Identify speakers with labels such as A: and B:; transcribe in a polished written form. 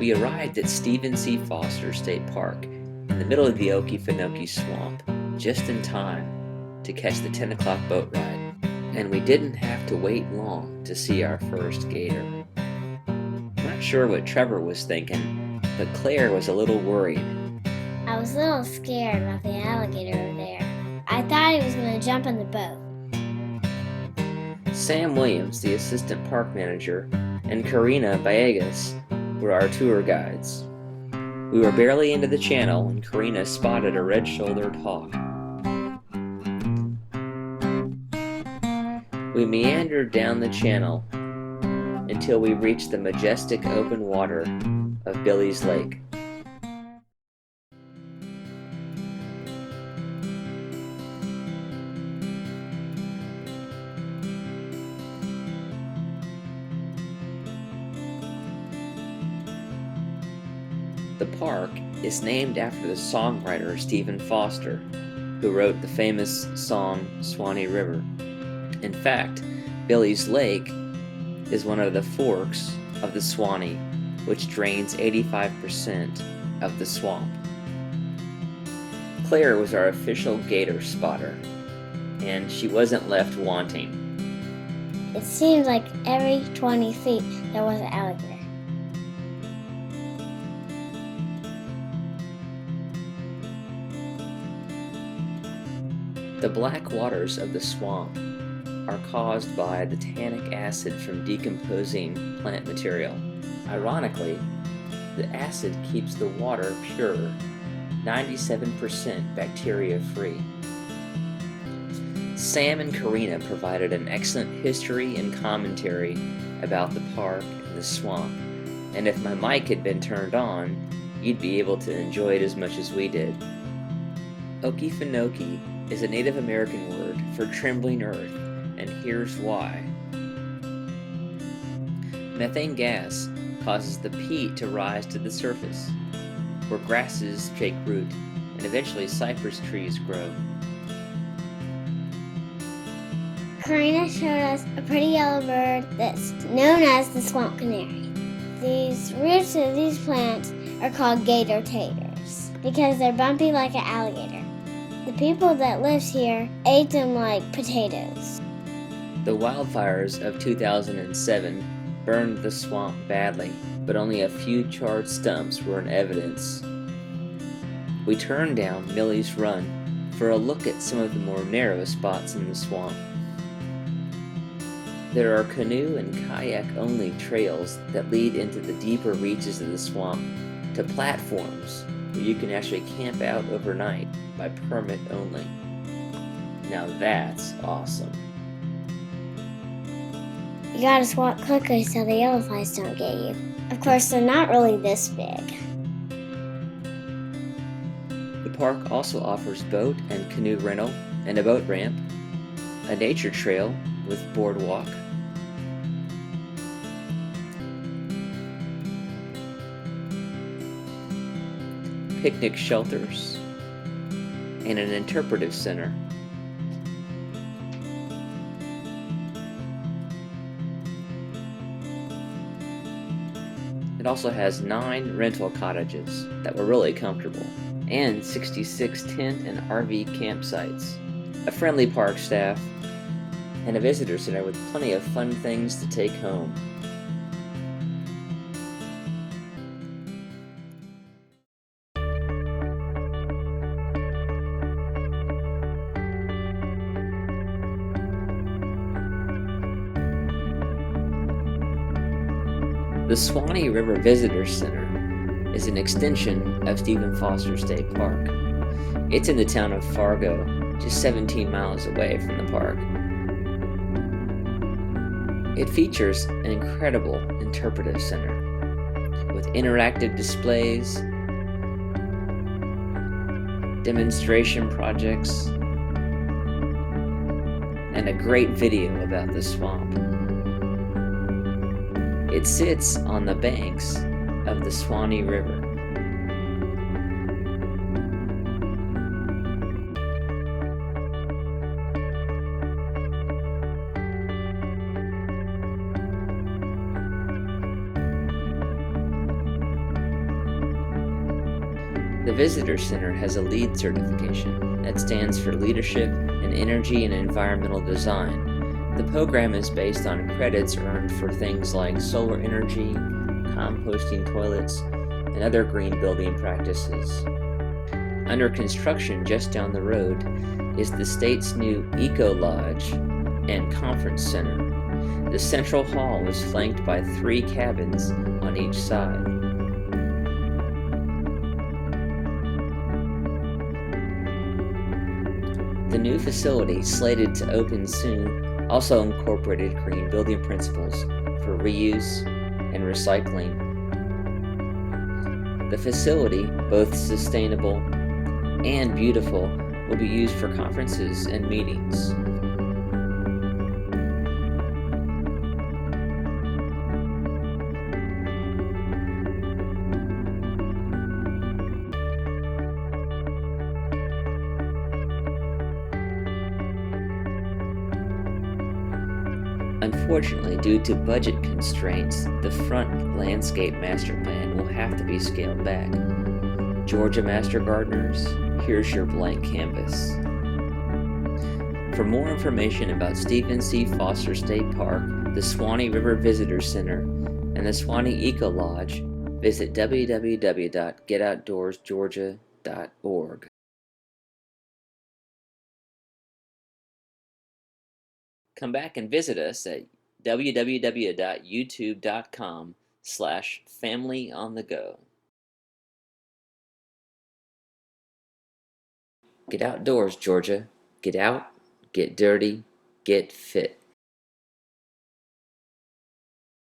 A: We arrived at Stephen C. Foster State Park in the middle of the Okefenokee Swamp just in time to catch the 10 o'clock boat ride, and we didn't have to wait long to see our first gator. Not sure what Trevor was thinking, but Claire was a little worried.
B: I was a little scared about the alligator over there. I thought he was going to jump in the boat.
A: Sam Williams, the assistant park manager, and Karina Villegas were our tour guides. We were barely into the channel when Karina spotted a red-shouldered hawk. We meandered down the channel until we reached the majestic open water of Billy's Lake. The park is named after the songwriter Stephen Foster, who wrote the famous song Swanee River. In fact, Billy's Lake is one of the forks of the Swanee, which drains 85% of the swamp. Claire was our official gator spotter, and she wasn't left wanting.
B: It seemed like every 20 feet there was an alligator.
A: The black waters of the swamp are caused by the tannic acid from decomposing plant material. Ironically, the acid keeps the water pure, 97% bacteria-free. Sam and Karina provided an excellent history and commentary about the park and the swamp, and if my mic had been turned on, you'd be able to enjoy it as much as we did. Okefenokee is a Native American word for trembling earth, and here's why. Methane gas causes the peat to rise to the surface, where grasses take root and eventually cypress trees grow.
B: Karina showed us a pretty yellow bird that's known as the swamp canary. These roots of these plants are called gator taters because they're bumpy like an alligator. The people that lived here ate them like potatoes.
A: The wildfires of 2007 burned the swamp badly, but only a few charred stumps were in evidence. We turned down Millie's Run for a look at some of the more narrow spots in the swamp. There are canoe and kayak-only trails that lead into the deeper reaches of the swamp to platforms where you can actually camp out overnight by permit only. Now that's awesome.
B: You gotta swat quickly so the yellowflies don't get you. Of course, they're not really this big.
A: The park also offers boat and canoe rental and a boat ramp, a nature trail with boardwalk, picnic shelters, and an interpretive center. It also has 9 rental cottages that were really comfortable, and 66 tent and RV campsites, a friendly park staff, and a visitor center with plenty of fun things to take home. The Swanee River Visitor Center is an extension of Stephen Foster State Park. It's in the town of Fargo, just 17 miles away from the park. It features an incredible interpretive center with interactive displays, demonstration projects, and a great video about the swamp. It sits on the banks of the Swanee River. The Visitor Center has a LEED certification that stands for Leadership in Energy and Environmental Design. The program is based on credits earned for things like solar energy, composting toilets, and other green building practices. Under construction just down the road is the state's new Eco Lodge and Conference Center. The central hall is flanked by 3 cabins on each side. The new facility, slated to open soon, also incorporated green building principles for reuse and recycling. The facility, both sustainable and beautiful, will be used for conferences and meetings. Unfortunately, due to budget constraints, the front landscape master plan will have to be scaled back. Georgia Master Gardeners, here's your blank canvas. For more information about Stephen C. Foster State Park, the Swanee River Visitor Center, and the Swanee Eco Lodge, visit www.getoutdoorsgeorgia.org. Come back and visit us at www.youtube.com/familyonthego. Get outdoors, Georgia. Get out, get dirty, get fit.